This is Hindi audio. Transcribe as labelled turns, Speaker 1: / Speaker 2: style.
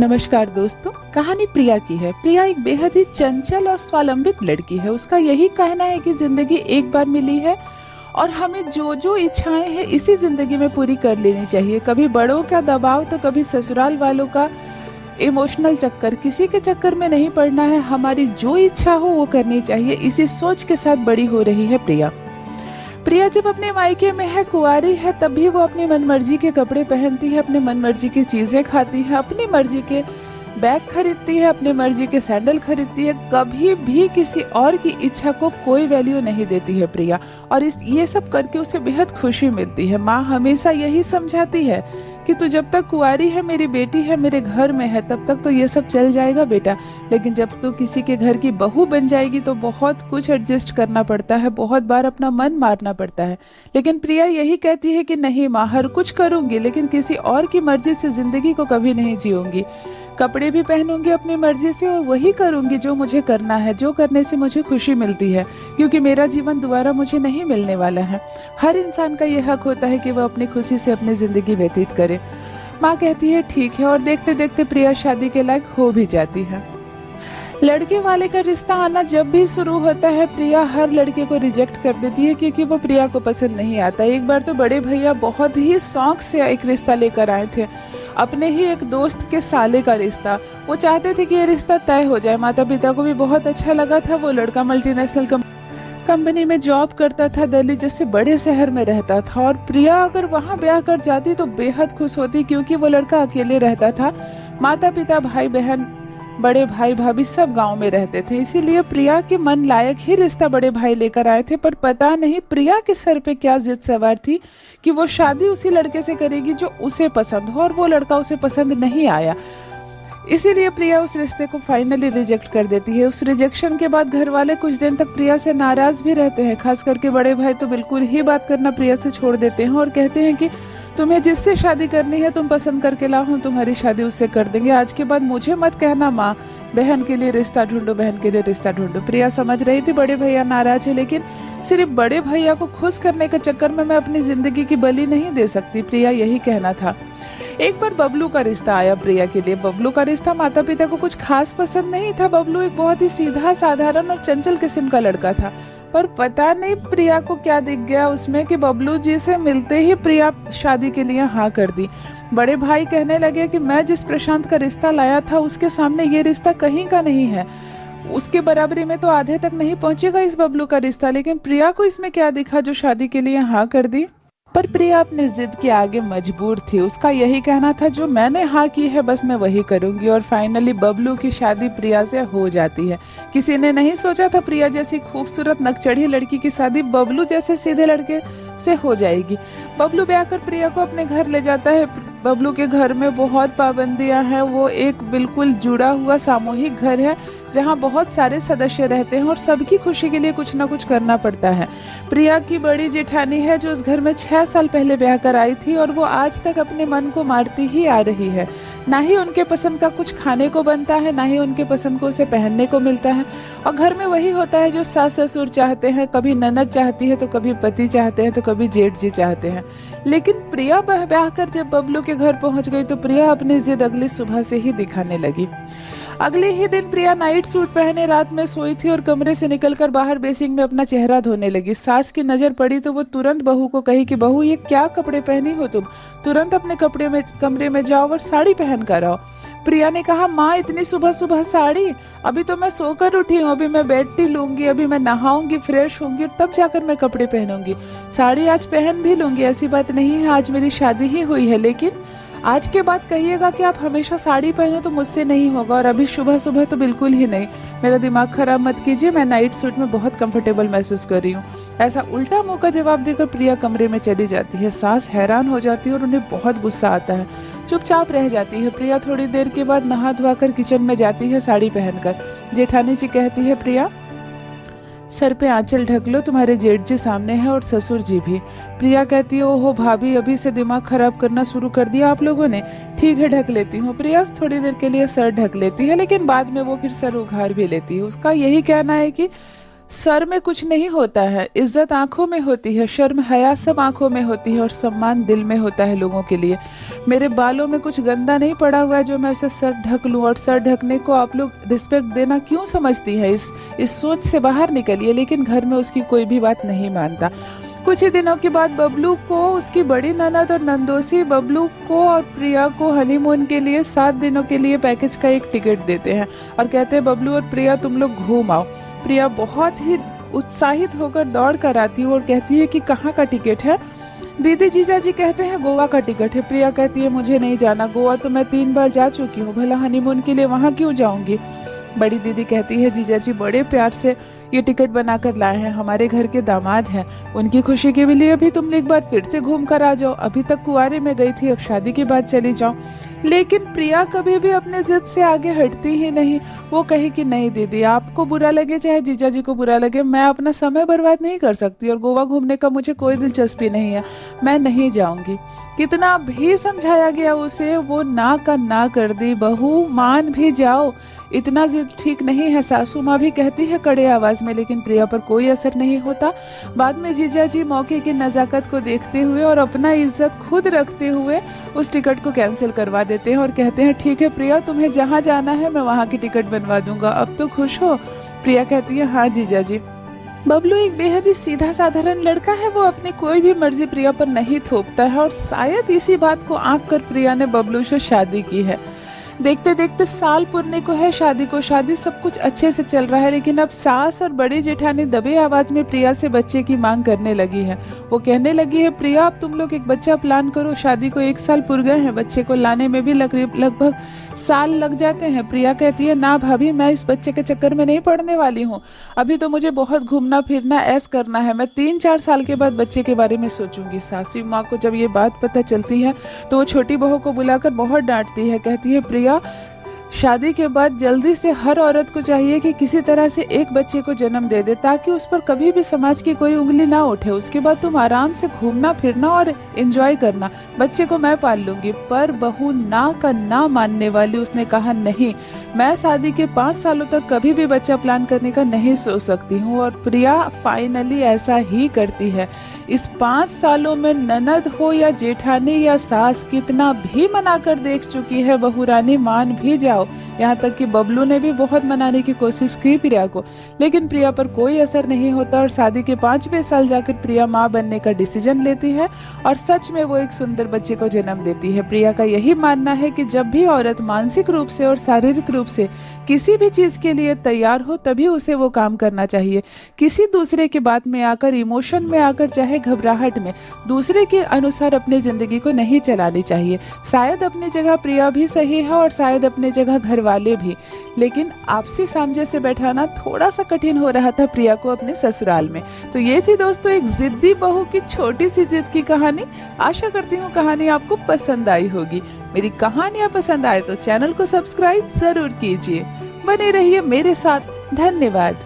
Speaker 1: नमस्कार दोस्तों, कहानी प्रिया की है। प्रिया एक बेहद ही चंचल और स्वावलंबित लड़की है। उसका यही कहना है कि जिंदगी एक बार मिली है और हमें जो जो इच्छाएं हैं इसी जिंदगी में पूरी कर लेनी चाहिए। कभी बड़ों का दबाव तो कभी ससुराल वालों का इमोशनल चक्कर, किसी के चक्कर में नहीं पड़ना है। हमारी जो इच्छा हो वो करनी चाहिए। इसी सोच के साथ बड़ी हो रही है प्रिया। प्रिया जब अपने मायके में है, कुंवारी है, तब भी वो अपनी मनमर्जी के कपड़े पहनती है, अपनी मनमर्जी की चीजें खाती है, अपनी मर्जी के बैग खरीदती है, अपनी मर्जी के सैंडल खरीदती है। कभी भी किसी और की इच्छा को कोई वैल्यू नहीं देती है प्रिया। और ये सब करके उसे बेहद खुशी मिलती है। माँ हमेशा यही समझाती है कि तू जब तक कुंवारी है, मेरी बेटी है, मेरे घर में है, तब तक तो ये सब चल जाएगा बेटा। लेकिन जब तू किसी के घर की बहू बन जाएगी तो बहुत कुछ एडजस्ट करना पड़ता है, बहुत बार अपना मन मारना पड़ता है। लेकिन प्रिया यही कहती है कि नहीं माँ, हर कुछ करूंगी लेकिन किसी और की मर्जी से जिंदगी को कभी नहीं जीऊंगी। कपड़े भी पहनूंगी अपनी मर्जी से और वही करूंगी जो मुझे करना है, जो करने से मुझे खुशी मिलती है, क्योंकि मेरा जीवन दोबारा मुझे नहीं मिलने वाला है। हर इंसान का यह हक होता है कि वह अपनी खुशी से अपनी जिंदगी व्यतीत करे। माँ कहती है ठीक है, और देखते देखते प्रिया शादी के लायक हो भी जाती है। लड़के वाले का रिश्ता आना जब भी शुरू होता है, प्रिया हर लड़के को रिजेक्ट कर देती है क्योंकि वो प्रिया को पसंद नहीं आता। एक बार तो बड़े भैया बहुत ही शौक से एक रिश्ता लेकर आए थे, अपने ही एक दोस्त के साले का रिश्ता। वो चाहते थे कि ये रिश्ता तय हो जाए। माता पिता को भी बहुत अच्छा लगा था। वो लड़का मल्टीनेशनल कंपनी में जॉब करता था, दिल्ली जैसे बड़े शहर में रहता था, और प्रिया अगर वहाँ ब्याह कर जाती तो बेहद खुश होती क्योंकि वो लड़का अकेले रहता था। माता पिता, भाई बहन, बड़े भाई भाभी सब गांव में रहते थे। इसीलिए प्रिया के मन लायक ही रिश्ता बड़े भाई लेकर आए थे। पर पता नहीं प्रिया के सर पे क्या जिद सवार थी कि वो शादी उसी लड़के से करेगी जो उसे पसंद हो, और वो लड़का उसे पसंद नहीं आया। इसीलिए प्रिया उस रिश्ते को फाइनली रिजेक्ट कर देती है। उस रिजेक्शन के बाद घर वाले कुछ दिन तक प्रिया से नाराज भी रहते हैं। खास करके बड़े भाई तो बिल्कुल ही बात करना प्रिया से छोड़ देते हैं और कहते हैं कि तुम्हें जिससे शादी करनी है तुम पसंद करके लाओ, हम तुम्हारी शादी उससे कर देंगे। आज के बाद मुझे मत कहना माँ, बहन के लिए रिश्ता ढूंढो, बहन के लिए रिश्ता ढूंढो। प्रिया समझ रही थी बड़े भैया नाराज है, लेकिन सिर्फ बड़े भैया को खुश करने के चक्कर में मैं अपनी जिंदगी की बलि नहीं दे सकती। प्रिया यही कहना था। एक बार बबलू का रिश्ता आया प्रिया के लिए। बबलू का रिश्ता माता पिता को कुछ खास पसंद नहीं था। बबलू एक बहुत ही सीधा साधारण और चंचल किस्म का लड़का था, पर पता नहीं प्रिया को क्या दिख गया उसमें कि बबलू जी से मिलते ही प्रिया शादी के लिए हाँ कर दी। बड़े भाई कहने लगे कि मैं जिस प्रशांत का रिश्ता लाया था उसके सामने ये रिश्ता कहीं का नहीं है, उसके बराबरी में तो आधे तक नहीं पहुंचेगा इस बबलू का रिश्ता। लेकिन प्रिया को इसमें क्या दिखा जो शादी के लिए हाँ कर दी। पर प्रिया अपनी जिद के आगे मजबूर थी। उसका यही कहना था जो मैंने हाँ की है बस मैं वही करूंगी। और फाइनली बबलू की शादी प्रिया से हो जाती है। किसी ने नहीं सोचा था प्रिया जैसी खूबसूरत नकचढ़ी लड़की की शादी बबलू जैसे सीधे लड़के से हो जाएगी। बबलू ब्याह कर प्रिया को अपने घर ले जाता है। बबलू के घर में बहुत पाबंदियां हैं। वो एक बिल्कुल जुड़ा हुआ सामूहिक घर है जहां बहुत सारे सदस्य रहते हैं और सबकी खुशी के लिए कुछ ना कुछ करना पड़ता है। प्रिया की बड़ी जेठानी है जो उस घर में 6 साल पहले ब्याह कर आई थी और वो आज तक अपने मन को मारती ही आ रही है। ना ही उनके पसंद का कुछ खाने को बनता है, ना ही उनके पसंद को उसे पहनने को मिलता है। और घर में वही होता है जो सास ससुर चाहते हैं। कभी ननद चाहती है तो कभी पति चाहते हैं तो कभी जेठ जी चाहते हैं। लेकिन प्रिया ब्याह कर जब बबलू के घर पहुंच गई तो प्रिया अपनी जिद अगली सुबह से ही दिखाने लगी। अगले ही दिन प्रिया नाइट सूट पहने रात में सोई थी और कमरे से निकलकर बाहर बेसिन में अपना चेहरा धोने लगी। सास की नजर पड़ी तो वो तुरंत बहू को कही कि बहू ये क्या कपड़े पहनी हो तुम, तुरंत अपने कमरे में जाओ और साड़ी पहन कर आओ। प्रिया ने कहा माँ इतनी सुबह सुबह साड़ी, अभी तो मैं सोकर उठी हूँ, अभी मैं बेड टी लूंगी, अभी मैं नहाऊंगी, फ्रेश होंगी और तब जाकर मैं कपड़े पहनूंगी। साड़ी आज पहन भी लूंगी, ऐसी बात नहीं है, आज मेरी शादी ही हुई है। लेकिन आज के बाद कहिएगा कि आप हमेशा साड़ी पहनो तो मुझसे नहीं होगा, और अभी सुबह सुबह तो बिल्कुल ही नहीं। मेरा दिमाग खराब मत कीजिए, मैं नाइट सूट में बहुत कंफर्टेबल महसूस कर रही हूँ। ऐसा उल्टा मुंह का जवाब देकर प्रिया कमरे में चली जाती है। सास हैरान हो जाती है और उन्हें बहुत गुस्सा आता है। चुपचाप रह जाती है। प्रिया थोड़ी देर के बाद नहा धोआ कर किचन में जाती है साड़ी पहनकर। जेठानी जी कहती है प्रिया सर पे आंचल ढक लो, तुम्हारे जेठ जी सामने हैं और ससुर जी भी। प्रिया कहती है ओहो भाभी, अभी से दिमाग खराब करना शुरू कर दिया आप लोगों ने। ठीक है ढक लेती हूँ। प्रिया थोड़ी देर के लिए सर ढक लेती है लेकिन बाद में वो फिर सर उघाड़ भी लेती है। उसका यही कहना है कि सर में कुछ नहीं होता है, इज्जत आंखों में होती है, शर्म हया सब आंखों में होती है और सम्मान दिल में होता है लोगों के लिए। मेरे बालों में कुछ गंदा नहीं पड़ा हुआ है जो मैं उसे सर ढक लूं, और सर ढकने को आप लोग रिस्पेक्ट देना क्यों समझती हैं? इस सोच से बाहर निकलिए। लेकिन घर में उसकी कोई भी बात नहीं मानता। कुछ ही दिनों के बाद बबलू को उसकी बड़ी ननद और नंदोसी बबलू को और प्रिया को हनीमून के लिए 7 दिनों के लिए पैकेज का एक टिकट देते हैं और कहते हैं बबलू और प्रिया तुम लोग घूम आओ। प्रिया बहुत ही उत्साहित होकर दौड़ कर आती है और कहती है कि कहाँ का टिकट है? दीदी जीजा जी कहते हैं गोवा का टिकट है। प्रिया कहती है मुझे नहीं जाना, गोवा तो मैं 3 बार जा चुकी हूँ, भला हनीमून के लिए वहाँ क्यों जाऊंगी? बड़ी दीदी कहती है जीजा जी बड़े प्यार से ये टिकट बनाकर लाए हैं, हमारे घर के दामाद हैं, उनकी खुशी के लिए भी तुम एक बार फिर से घूम कर आ जाओ। अभी तक कुंवारे में गई थी, अब शादी के बाद चली जाओ। लेकिन प्रिया कभी भी अपने जिद से आगे हटती ही नहीं। वो कही कि नहीं दीदी, आपको बुरा लगे चाहे जीजा जी को बुरा लगे, मैं अपना समय बर्बाद नहीं कर सकती और गोवा घूमने का मुझे कोई दिलचस्पी नहीं है, मैं नहीं जाऊंगी। कितना भी समझाया गया उसे, वो ना का ना कर दी। बहू मान भी जाओ, इतना जिद ठीक नहीं है, सासू माँ भी कहती है कड़े आवाज में, लेकिन प्रिया पर कोई असर नहीं होता। बाद में जीजा जी मौके की नजाकत को देखते हुए और अपना इज्जत खुद रखते हुए उस टिकट को कैंसिल करवा देते हैं और कहते हैं ठीक है प्रिया, तुम्हें जहाँ जाना है मैं वहाँ की टिकट बनवा दूंगा, अब तो खुश हो? प्रिया कहती है हाँ जीजा जी। बबलू एक बेहद ही सीधा साधारण लड़का है, वो अपनी कोई भी मर्जी प्रिया पर नहीं थोपता है और शायद इसी बात को आंक कर प्रिया ने बबलू से शादी की है। देखते देखते साल पुरने को है शादी को, शादी सब कुछ अच्छे से चल रहा है, लेकिन अब सास और बड़ी जेठानी दबे आवाज में प्रिया से बच्चे की मांग करने लगी है। वो कहने लगी है प्रिया अब तुम लोग एक बच्चा प्लान करो, शादी को 1 साल पुर गए हैं, बच्चे को लाने में भी लगभग साल लग जाते हैं। प्रिया कहती है ना भाभी, मैं इस बच्चे के चक्कर में नहीं पड़ने वाली हूँ, अभी तो मुझे बहुत घूमना फिरना ऐश करना है, मैं 3-4 साल के बाद बच्चे के बारे में सोचूंगी। सासू माँ को जब ये बात पता चलती है तो वो छोटी बहू को बुलाकर बहुत डांटती है, कहती है प्रिया शादी के बाद जल्दी से हर औरत को चाहिए कि किसी तरह से एक बच्चे को जन्म दे दे ताकि उस पर कभी भी समाज की कोई उंगली ना उठे, उसके बाद तुम आराम से घूमना फिरना और एंजॉय करना, बच्चे को मैं पाल लूंगी। पर बहू ना का ना मानने वाली, उसने कहा नहीं, मैं शादी के 5 सालों तक कभी भी बच्चा प्लान करने का नहीं सोच सकती हूँ। और प्रिया फाइनली ऐसा ही करती है। इस 5 सालों में ननद हो या जेठानी या सास कितना भी मना कर देख चुकी है, बहू रानी मान भी जाओ, यहाँ तक कि बबलू ने भी बहुत मनाने की कोशिश की प्रिया को, लेकिन प्रिया पर कोई असर नहीं होता और शादी के 5वें साल जाकर प्रिया माँ बनने का डिसीजन लेती है और सच में वो एक सुंदर बच्चे को जन्म देती है। प्रिया का यही मानना है कि जब भी औरत मानसिक रूप से और शारीरिक रूप से किसी भी चीज के लिए तैयार हो तभी उसे वो काम करना चाहिए। किसी दूसरे की बात में आकर, इमोशन में आकर, चाहे घबराहट में, दूसरे के अनुसार अपनी जिंदगी को नहीं चलानी चाहिए। शायद अपनी जगह प्रिया भी सही है और शायद अपनी जगह घर वाले भी, लेकिन आपसी सामंजस्य बैठाना थोड़ा सा कठिन हो रहा था प्रिया को अपने ससुराल में। तो ये थी दोस्तों एक जिद्दी बहू की छोटी सी जिद की कहानी। आशा करती हूँ कहानी आपको पसंद आई होगी। मेरी कहानियाँ पसंद आए तो चैनल को सब्सक्राइब जरूर कीजिए। बने रहिए मेरे साथ। धन्यवाद।